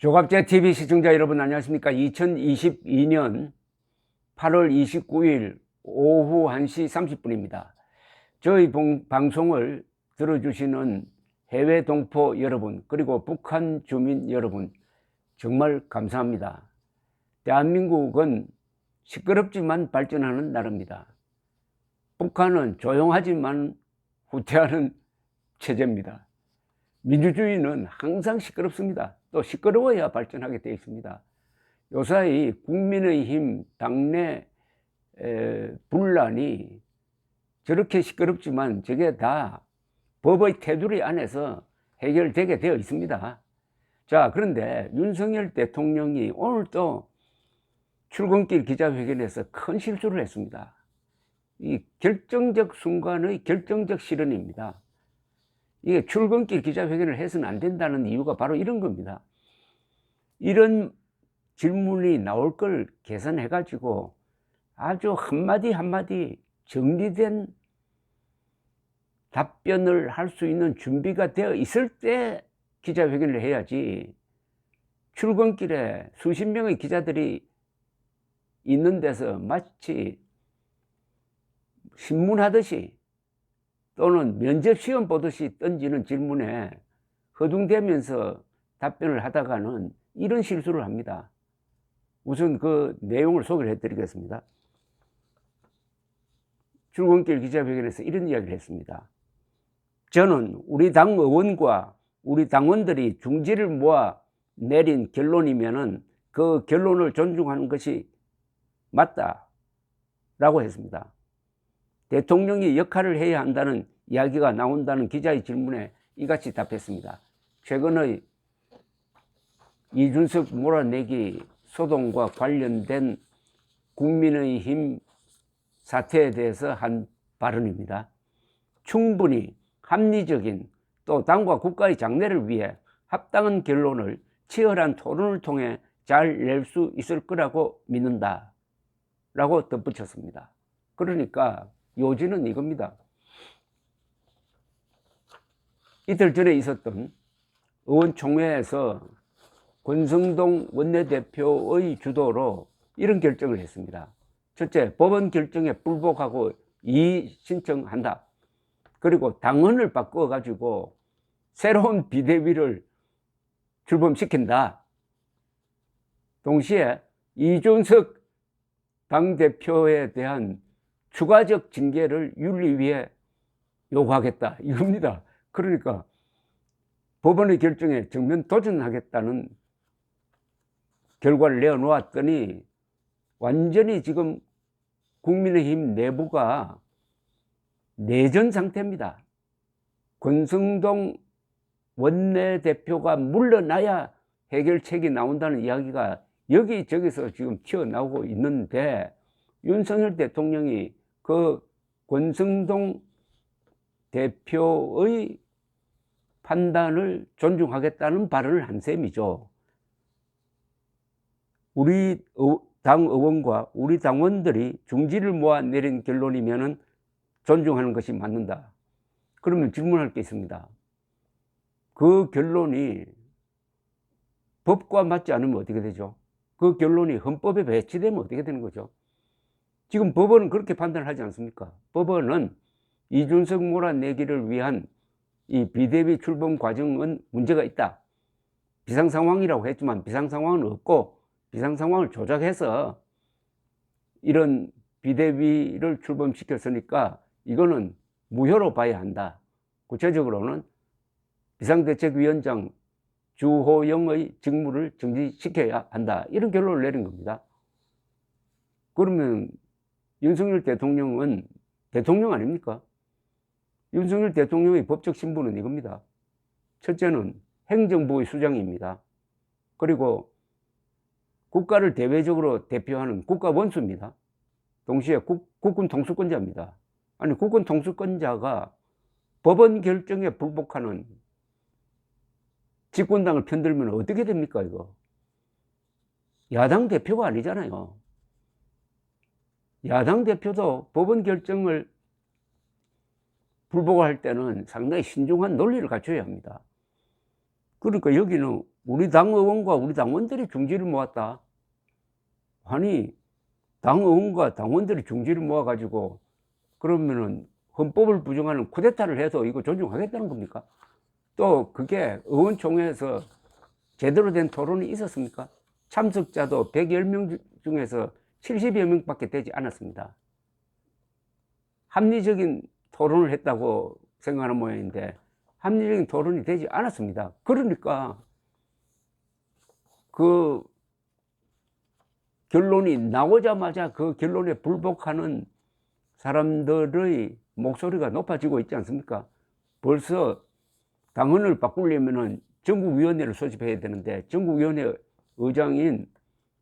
조갑제 TV 시청자 여러분 안녕하십니까? 2022년 8월 29일 오후 1시 30분입니다. 저희 방송을 들어주시는 해외 동포 여러분, 그리고 북한 주민 여러분, 정말 감사합니다. 대한민국은 시끄럽지만 발전하는 나라입니다. 북한은 조용하지만 후퇴하는 체제입니다. 민주주의는 항상 시끄럽습니다. 또 시끄러워야 발전하게 되어 있습니다. 요사이 국민의힘 당내 분란이 저렇게 시끄럽지만 저게 다 법의 테두리 안에서 해결되게 되어 있습니다. 자, 그런데 윤석열 대통령이 오늘 또 출근길 기자회견에서 큰 실수를 했습니다. 이 결정적 순간의 결정적 실언입니다. 이게 출근길 기자회견을 해서는 안 된다는 이유가 바로 이런 겁니다. 이런 질문이 나올 걸 계산해 가지고 아주 한마디 한마디 정리된 답변을 할 수 있는 준비가 되어 있을 때 기자회견을 해야지, 출근길에 수십 명의 기자들이 있는 데서 마치 신문하듯이 또는 면접시험 보듯이 던지는 질문에 허둥대면서 답변을 하다가는 이런 실수를 합니다. 우선 그 내용을 소개를 해드리겠습니다. 출근길 기자회견에서 이런 이야기를 했습니다. 저는 우리 당 의원과 우리 당원들이 중지를 모아 내린 결론이면은 그 결론을 존중하는 것이 맞다라고 했습니다. 대통령이 역할을 해야 한다는 이야기가 나온다는 기자의 질문에 이같이 답했습니다. 최근의 이준석 몰아내기 소동과 관련된 국민의힘 사태에 대해서 한 발언입니다. 충분히 합리적인 또 당과 국가의 장래를 위해 합당한 결론을 치열한 토론을 통해 잘 낼 수 있을 거라고 믿는다 라고 덧붙였습니다. 그러니까 요지는 이겁니다. 이틀 전에 있었던 의원총회에서 권성동 원내대표의 주도로 이런 결정을 했습니다. 첫째, 법원 결정에 불복하고 이의 신청한다. 그리고 당헌을 바꿔가지고 새로운 비대위를 출범시킨다. 동시에 이준석 당대표에 대한 추가적 징계를 윤리위에 요구하겠다 이겁니다. 그러니까 법원의 결정에 정면 도전하겠다는 결과를 내어놓았더니 완전히 지금 국민의힘 내부가 내전 상태입니다. 권성동 원내대표가 물러나야 해결책이 나온다는 이야기가 여기저기서 지금 튀어나오고 있는데, 윤석열 대통령이 그 권성동 대표의 판단을 존중하겠다는 발언을 한 셈이죠. 우리 당 의원과 우리 당원들이 중지를 모아 내린 결론이면은 존중하는 것이 맞는다. 그러면 질문할 게 있습니다. 그 결론이 법과 맞지 않으면 어떻게 되죠? 그 결론이 헌법에 배치되면 어떻게 되는 거죠? 지금 법원은 그렇게 판단을 하지 않습니까? 법원은 이준석 몰아내기를 위한 이 비대위 출범 과정은 문제가 있다. 비상상황이라고 했지만 비상상황은 없고 비상상황을 조작해서 이런 비대위를 출범시켰으니까 이거는 무효로 봐야 한다. 구체적으로는 비상대책위원장 주호영의 직무를 정지시켜야 한다. 이런 결론을 내린 겁니다. 그러면 윤석열 대통령은 대통령 아닙니까? 윤석열 대통령의 법적 신분은 이겁니다. 첫째는 행정부의 수장입니다. 그리고 국가를 대외적으로 대표하는 국가 원수입니다. 동시에 국군 통수권자입니다. 아니, 국군 통수권자가 법원 결정에 불복하는 집권당을 편들면 어떻게 됩니까, 이거? 야당 대표가 아니잖아요. 야당 대표도 법원 결정을 불복할 때는 상당히 신중한 논리를 갖춰야 합니다. 그러니까 여기는 우리 당 의원과 우리 당원들이 중지를 모았다. 아니, 당 의원과 당원들이 중지를 모아가지고 그러면은 헌법을 부정하는 쿠데타를 해도 이거 존중하겠다는 겁니까? 또 그게 의원총회에서 제대로 된 토론이 있었습니까? 참석자도 110명 중에서 70여 명밖에 되지 않았습니다. 합리적인 토론을 했다고 생각하는 모양인데 합리적인 토론이 되지 않았습니다. 그러니까 그 결론이 나오자마자 그 결론에 불복하는 사람들의 목소리가 높아지고 있지 않습니까? 벌써 당헌을 바꾸려면은 전국위원회를 소집해야 되는데 전국위원회 의장인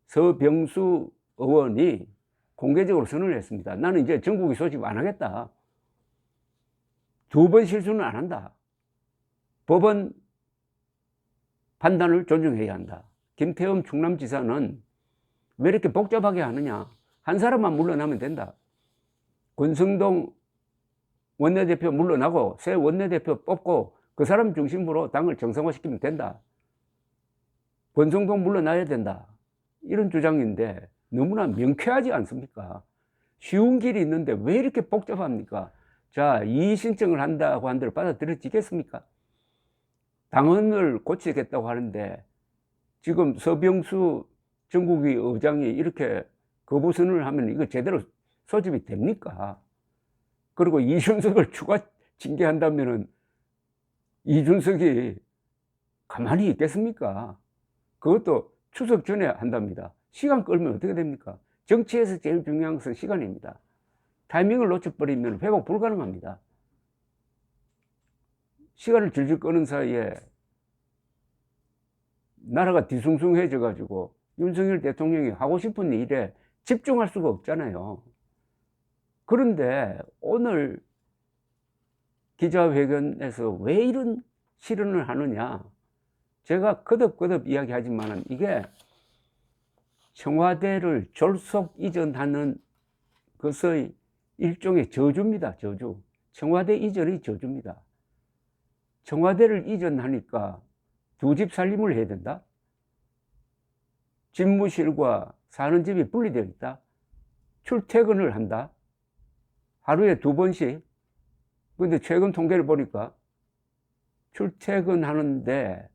서병수 의원이 공개적으로 선언을 했습니다. 나는 이제 전국위 소집 안 하겠다. 2번 실수는 안 한다. 법원 판단을 존중해야 한다. 김태흠 충남지사는 왜 이렇게 복잡하게 하느냐. 한 사람만 물러나면 된다. 권성동 원내대표 물러나고 새 원내대표 뽑고 그 사람 중심으로 당을 정상화시키면 된다. 권성동 물러나야 된다. 이런 주장인데 너무나 명쾌하지 않습니까? 쉬운 길이 있는데 왜 이렇게 복잡합니까? 자, 이의 신청을 한다고 한들 받아들여지겠습니까? 당헌을 고치겠다고 하는데 지금 서병수 전국위 의장이 이렇게 거부 선언을 하면 이거 제대로 소집이 됩니까? 그리고 이준석을 추가 징계한다면은 이준석이 가만히 있겠습니까? 그것도 추석 전에 한답니다. 시간 끌면 어떻게 됩니까? 정치에서 제일 중요한 것은 시간입니다. 타이밍을 놓쳐버리면 회복 불가능합니다. 시간을 질질 끄는 사이에 나라가 뒤숭숭해져 가지고 윤석열 대통령이 하고 싶은 일에 집중할 수가 없잖아요. 그런데 오늘 기자회견에서 왜 이런 실언을 하느냐. 제가 거듭거듭 이야기하지만 이게 청와대를 졸속 이전하는 것의 일종의 저주입니다. 저주. 청와대 이전이 저주입니다. 청와대를 이전하니까 두 집 살림을 해야 된다. 집무실과 사는 집이 분리되어 있다. 출퇴근을 한다. 하루에 2번씩. 근데 최근 통계를 보니까 출퇴근하는데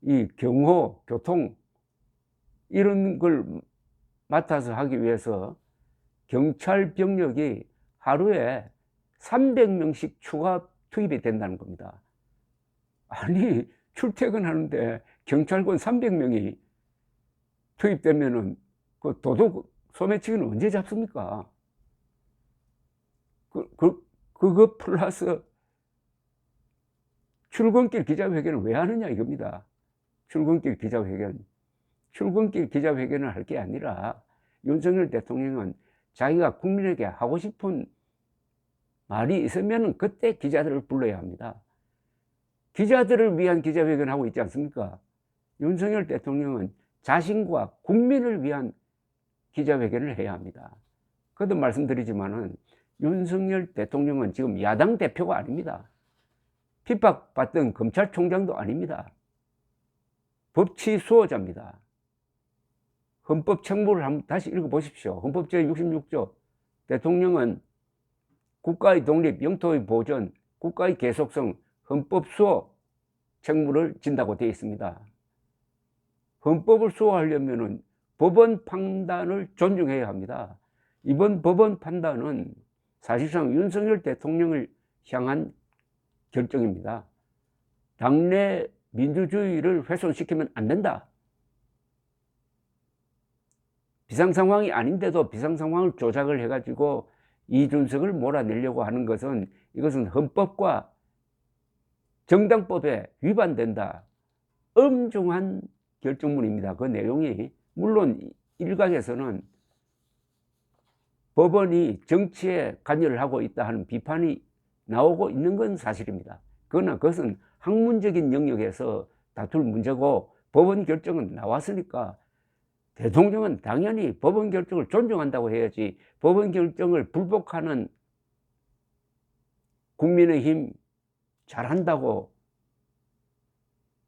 이 경호, 교통 이런 걸 맡아서 하기 위해서 경찰 병력이 하루에 300명씩 추가 투입이 된다는 겁니다. 아니, 출퇴근하는데 경찰관 300명이 투입되면은 그 도둑 소매치기는 언제 잡습니까? 그거 플러스 출근길 기자회견을 왜 하느냐 이겁니다. 출근길 기자회견. 출근길 기자회견을 할 게 아니라 윤석열 대통령은 자기가 국민에게 하고 싶은 말이 있으면 그때 기자들을 불러야 합니다. 기자들을 위한 기자회견을 하고 있지 않습니까? 윤석열 대통령은 자신과 국민을 위한 기자회견을 해야 합니다. 그것도 말씀드리지만은 윤석열 대통령은 지금 야당 대표가 아닙니다. 핍박받던 검찰총장도 아닙니다. 법치 수호자입니다. 헌법 책무를 한번 다시 읽어보십시오. 헌법 제66조 대통령은 국가의 독립, 영토의 보전, 국가의 계속성, 헌법 수호 책무를 진다고 되어 있습니다. 헌법을 수호하려면 법원 판단을 존중해야 합니다. 이번 법원 판단은 사실상 윤석열 대통령을 향한 결정입니다. 당내 민주주의를 훼손시키면 안 된다. 비상상황이 아닌데도 비상상황을 조작을 해가지고 이준석을 몰아내려고 하는 것은 이것은 헌법과 정당법에 위반된다. 엄중한 결정문입니다. 그 내용이 물론 일각에서는 법원이 정치에 관여를 하고 있다 하는 비판이 나오고 있는 건 사실입니다. 그러나 그것은 학문적인 영역에서 다툴 문제고 법원 결정은 나왔으니까 대통령은 당연히 법원 결정을 존중한다고 해야지 법원 결정을 불복하는 국민의힘 잘한다고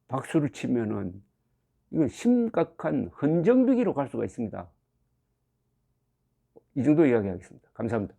박수를 치면은 이건 심각한 헌정비기로 갈 수가 있습니다. 이 정도 이야기하겠습니다. 감사합니다.